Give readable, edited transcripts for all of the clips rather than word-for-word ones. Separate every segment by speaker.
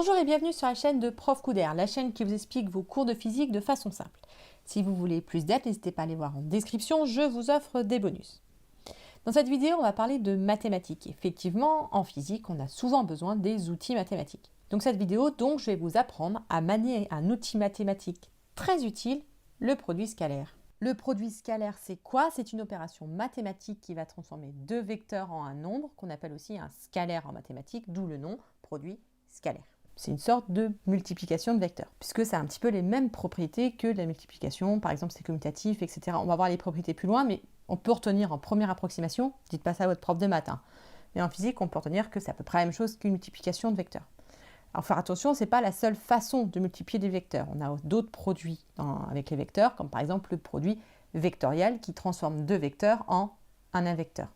Speaker 1: Bonjour et bienvenue sur la chaîne de Prof Couder, la chaîne qui vous explique vos cours de physique de façon simple. Si vous voulez plus d'aide, n'hésitez pas à aller voir en description, je vous offre des bonus. Dans cette vidéo, on va parler de mathématiques. Effectivement, en physique, on a souvent besoin des outils mathématiques. Donc cette vidéo, je vais vous apprendre à manier un outil mathématique très utile, le produit scalaire. Le produit scalaire, c'est quoi? C'est une opération mathématique qui va transformer deux vecteurs en un nombre, qu'on appelle aussi un scalaire en mathématiques, d'où le nom produit scalaire. C'est une sorte de multiplication de vecteurs, puisque ça a un petit peu les mêmes propriétés que la multiplication, par exemple c'est commutatif, etc. On va voir les propriétés plus loin, mais on peut retenir en première approximation, dites pas ça à votre prof de maths, mais en physique on peut retenir que c'est à peu près la même chose qu'une multiplication de vecteurs. Alors faire attention, ce n'est pas la seule façon de multiplier des vecteurs, on a d'autres produits avec les vecteurs, comme par exemple le produit vectoriel qui transforme deux vecteurs en un vecteur.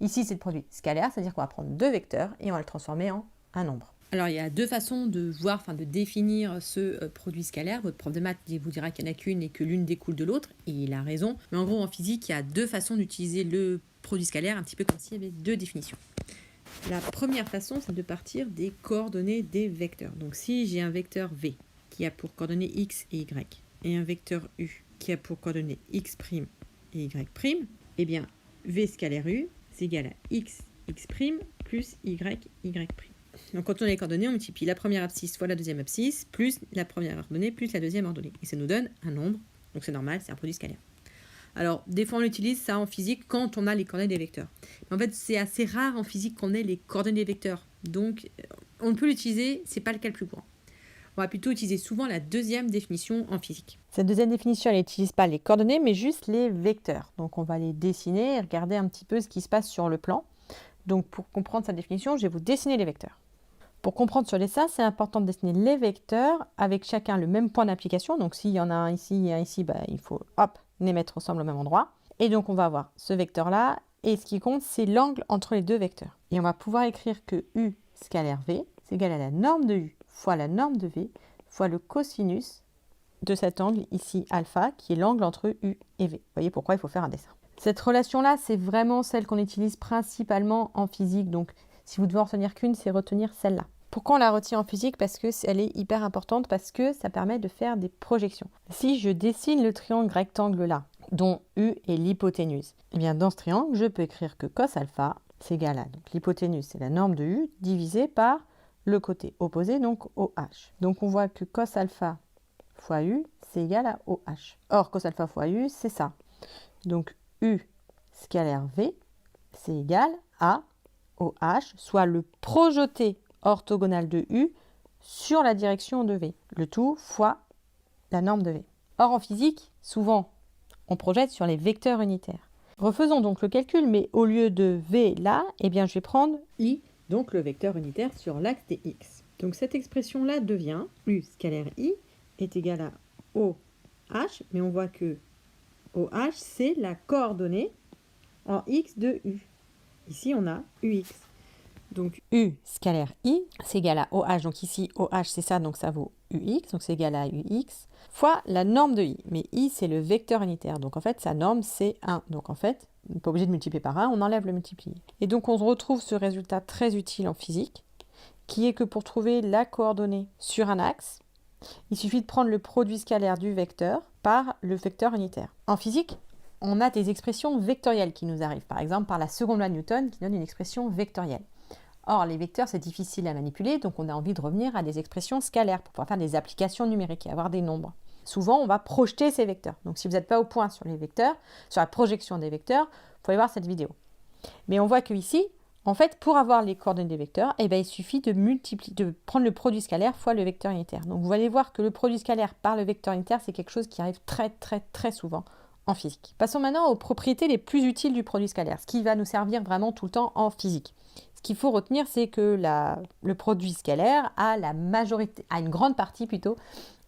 Speaker 1: Ici c'est le produit scalaire, c'est-à-dire qu'on va prendre deux vecteurs et on va le transformer en un nombre. Alors, il y a deux façons de de définir ce produit scalaire. Votre prof de maths vous dira qu'il n'y en a qu'une et que l'une découle de l'autre, et il a raison. Mais en gros, en physique, il y a deux façons d'utiliser le produit scalaire, un petit peu comme s'il y avait deux définitions. La première façon, c'est de partir des coordonnées des vecteurs. Donc, si j'ai un vecteur V qui a pour coordonnées x et y, et un vecteur U qui a pour coordonnées x' et y', eh bien, V scalaire U, c'est égal à x plus y'. Donc quand on a les coordonnées, on multiplie la première abscisse fois la deuxième abscisse, plus la première ordonnée, plus la deuxième ordonnée. Et ça nous donne un nombre, donc c'est normal, c'est un produit scalaire. Alors, des fois on utilise ça en physique quand on a les coordonnées des vecteurs. Mais en fait, c'est assez rare en physique qu'on ait les coordonnées des vecteurs. Donc, on peut l'utiliser, c'est pas le cas le plus courant. On va plutôt utiliser souvent la deuxième définition en physique. Cette deuxième définition, elle n'utilise pas les coordonnées, mais juste les vecteurs. Donc on va les dessiner et regarder un petit peu ce qui se passe sur le plan. Donc pour comprendre sa définition, je vais vous dessiner les vecteurs. Pour comprendre ce dessin, c'est important de dessiner les vecteurs avec chacun le même point d'application. Donc s'il y en a un ici et un ici, il faut les mettre ensemble au même endroit. Et donc on va avoir ce vecteur-là. Et ce qui compte, c'est l'angle entre les deux vecteurs. Et on va pouvoir écrire que U scalaire V, c'est égal à la norme de U fois la norme de V fois le cosinus de cet angle ici alpha, qui est l'angle entre U et V. Vous voyez pourquoi il faut faire un dessin. Cette relation-là, c'est vraiment celle qu'on utilise principalement en physique. Donc si vous devez en retenir qu'une, c'est retenir celle-là. Pourquoi on la retient en physique? Parce qu'elle est hyper importante, parce que ça permet de faire des projections. Si je dessine le triangle rectangle là, dont U est l'hypoténuse, eh bien dans ce triangle, je peux écrire que cos alpha, c'est égal à, donc l'hypoténuse, c'est la norme de U, divisé par le côté opposé, donc OH. Donc on voit que cos alpha fois U, c'est égal à OH. Or, cos alpha fois U, c'est ça. Donc U scalaire V, c'est égal à OH, soit le projeté orthogonale de U sur la direction de V, le tout fois la norme de V. Or en physique, souvent, on projette sur les vecteurs unitaires. Refaisons donc le calcul, mais au lieu de V là, je vais prendre I, donc le vecteur unitaire sur l'axe des X. Donc cette expression-là devient U scalaire I est égal à OH, mais on voit que OH, c'est la coordonnée en X de U. Ici, on a UX. Donc U scalaire I, c'est égal à OH. Donc ici, OH, c'est ça, donc ça vaut UX. Donc c'est égal à UX fois la norme de I. Mais I, c'est le vecteur unitaire. Donc en fait, sa norme, c'est 1. Donc en fait, on n'est pas obligé de multiplier par 1, on enlève le multiplier. Et donc on retrouve ce résultat très utile en physique, qui est que pour trouver la coordonnée sur un axe, il suffit de prendre le produit scalaire du vecteur par le vecteur unitaire. En physique, on a des expressions vectorielles qui nous arrivent. Par exemple, par la seconde loi de Newton qui donne une expression vectorielle. Or, les vecteurs, c'est difficile à manipuler, donc on a envie de revenir à des expressions scalaires pour pouvoir faire des applications numériques et avoir des nombres. Souvent, on va projeter ces vecteurs. Donc, si vous n'êtes pas au point sur les vecteurs, sur la projection des vecteurs, vous pouvez voir cette vidéo. Mais on voit qu'ici, en fait, pour avoir les coordonnées des vecteurs, il suffit de prendre le produit scalaire fois le vecteur unitaire. Donc, vous allez voir que le produit scalaire par le vecteur unitaire, c'est quelque chose qui arrive très souvent en physique. Passons maintenant aux propriétés les plus utiles du produit scalaire, ce qui va nous servir vraiment tout le temps en physique. Ce qu'il faut retenir, c'est que le produit scalaire a une grande partie plutôt,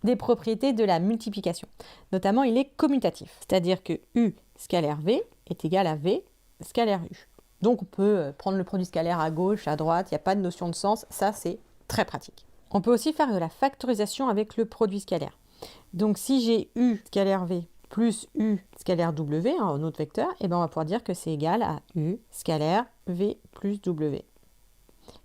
Speaker 1: des propriétés de la multiplication. Notamment, il est commutatif, c'est-à-dire que U scalaire V est égal à V scalaire U. Donc on peut prendre le produit scalaire à gauche, à droite, il n'y a pas de notion de sens, ça c'est très pratique. On peut aussi faire de la factorisation avec le produit scalaire. Donc si j'ai U scalaire V plus U scalaire W, un autre vecteur, on va pouvoir dire que c'est égal à U scalaire V plus W.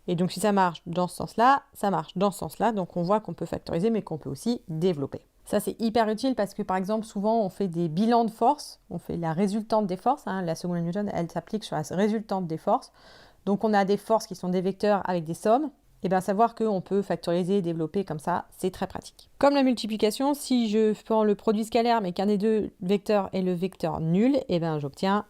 Speaker 1: Et donc si ça marche dans ce sens-là, ça marche dans ce sens-là. Donc on voit qu'on peut factoriser, mais qu'on peut aussi développer. Ça, c'est hyper utile parce que, par exemple, souvent, on fait des bilans de force. On fait la résultante des forces. La seconde loi de Newton, elle s'applique sur la résultante des forces. Donc, on a des forces qui sont des vecteurs avec des sommes. Et bien, savoir qu'on peut factoriser et développer comme ça, c'est très pratique. Comme la multiplication, si je prends le produit scalaire, mais qu'un des deux vecteurs est le vecteur nul, et bien, j'obtiens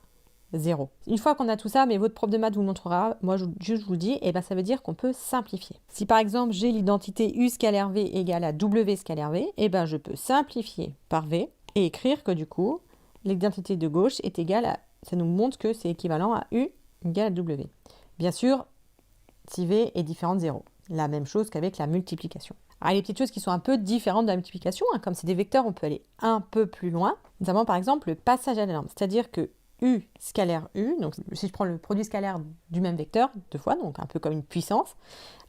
Speaker 1: 0. Une fois qu'on a tout ça, mais votre prof de maths vous montrera, moi je vous le dis, et ben ça veut dire qu'on peut simplifier. Si par exemple j'ai l'identité U scalaire V égale à W scalaire V, et ben je peux simplifier par V et écrire que du coup, l'identité de gauche est égale à, ça nous montre que c'est équivalent à U égale à W. Bien sûr, si V est différent de 0. La même chose qu'avec la multiplication. Alors, il y a des petites choses qui sont un peu différentes de la multiplication, comme c'est des vecteurs, on peut aller un peu plus loin, notamment par exemple le passage à la norme, c'est-à-dire que U scalaire U, donc si je prends le produit scalaire du même vecteur, deux fois, donc un peu comme une puissance,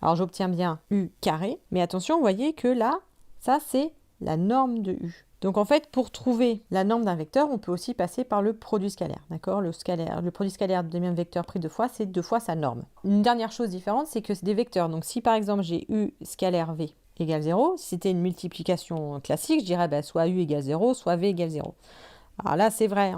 Speaker 1: alors j'obtiens bien U carré, mais attention, vous voyez que là, ça c'est la norme de U. Donc en fait, pour trouver la norme d'un vecteur, on peut aussi passer par le produit scalaire, d'accord ? Le produit scalaire du même vecteur pris deux fois, c'est deux fois sa norme. Une dernière chose différente, c'est que c'est des vecteurs, donc si par exemple j'ai U scalaire V égale 0, si c'était une multiplication classique, je dirais soit U égale 0, soit V égale 0. Alors là, c'est vrai,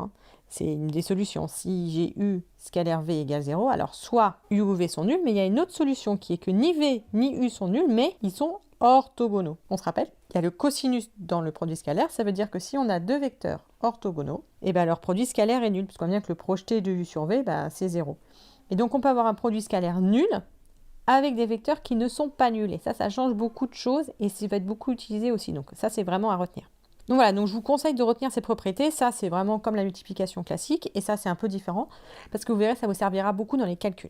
Speaker 1: c'est une des solutions. Si j'ai U scalaire V égale 0, alors soit U ou V sont nuls, mais il y a une autre solution qui est que ni V ni U sont nuls, mais ils sont orthogonaux. On se rappelle, il y a le cosinus dans le produit scalaire, ça veut dire que si on a deux vecteurs orthogonaux, et ben leur produit scalaire est nul, parce qu'on vient que le projeté de U sur V, c'est 0. Et donc on peut avoir un produit scalaire nul avec des vecteurs qui ne sont pas nuls. Et ça change beaucoup de choses et ça va être beaucoup utilisé aussi. Donc ça, c'est vraiment à retenir. Donc voilà, donc je vous conseille de retenir ces propriétés. Ça, c'est vraiment comme la multiplication classique. Et ça, c'est un peu différent parce que vous verrez, ça vous servira beaucoup dans les calculs.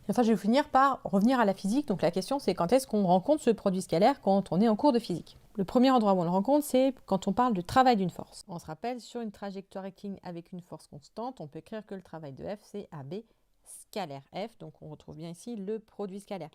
Speaker 1: Enfin, je vais finir par revenir à la physique. Donc la question, c'est quand est-ce qu'on rencontre ce produit scalaire quand on est en cours de physique. Le premier endroit où on le rencontre, c'est quand on parle de travail d'une force. On se rappelle, sur une trajectoire rectiligne avec une force constante, on peut écrire que le travail de F, c'est AB scalaire F. Donc on retrouve bien ici le produit scalaire.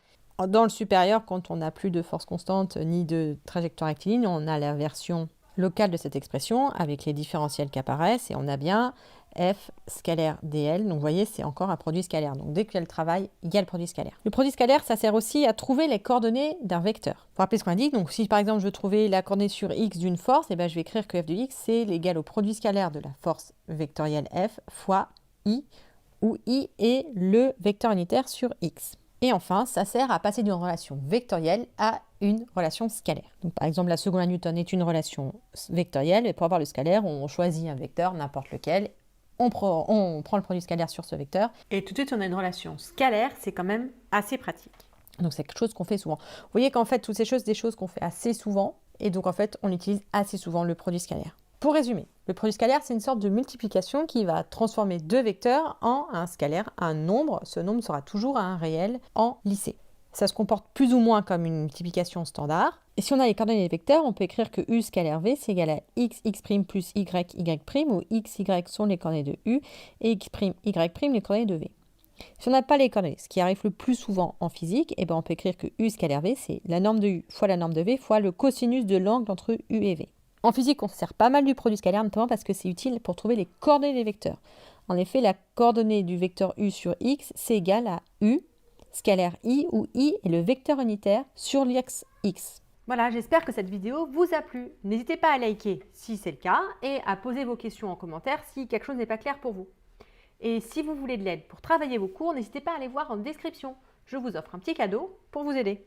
Speaker 1: Dans le supérieur, quand on n'a plus de force constante ni de trajectoire rectiligne, on a la version locale de cette expression avec les différentiels qui apparaissent et on a bien F scalaire dl. Donc vous voyez, c'est encore un produit scalaire. Donc dès qu'il y a le travail, il y a le produit scalaire. Le produit scalaire, ça sert aussi à trouver les coordonnées d'un vecteur. Vous vous rappelez ce qu'on a dit. Donc si par exemple je veux trouver la coordonnée sur x d'une force, je vais écrire que f de x c'est égal au produit scalaire de la force vectorielle f fois i, où i est le vecteur unitaire sur x. Et enfin, ça sert à passer d'une relation vectorielle à une relation scalaire. Donc, par exemple, la seconde loi de Newton est une relation vectorielle, et pour avoir le scalaire, on choisit un vecteur, n'importe lequel, on prend le produit scalaire sur ce vecteur, et tout de suite, on a une relation scalaire, c'est quand même assez pratique. Donc, c'est quelque chose qu'on fait souvent. Vous voyez qu'en fait, toutes ces choses, des choses qu'on fait assez souvent, et donc en fait, on utilise assez souvent le produit scalaire. Pour résumer, le produit scalaire, c'est une sorte de multiplication qui va transformer deux vecteurs en un scalaire, un nombre. Ce nombre sera toujours un réel en lycée. Ça se comporte plus ou moins comme une multiplication standard. Et si on a les coordonnées des vecteurs, on peut écrire que U scalaire V, c'est égal à x, x' plus y, y', où x, y sont les coordonnées de U et x', y', les coordonnées de V. Si on n'a pas les coordonnées, ce qui arrive le plus souvent en physique, on peut écrire que U scalaire V, c'est la norme de U fois la norme de V fois le cosinus de l'angle entre U et V. En physique, on se sert pas mal du produit scalaire, notamment parce que c'est utile pour trouver les coordonnées des vecteurs. En effet, la coordonnée du vecteur U sur X, c'est égal à U scalaire I, où I est le vecteur unitaire sur l'axe X. Voilà, j'espère que cette vidéo vous a plu. N'hésitez pas à liker si c'est le cas et à poser vos questions en commentaire si quelque chose n'est pas clair pour vous. Et si vous voulez de l'aide pour travailler vos cours, n'hésitez pas à aller voir en description. Je vous offre un petit cadeau pour vous aider.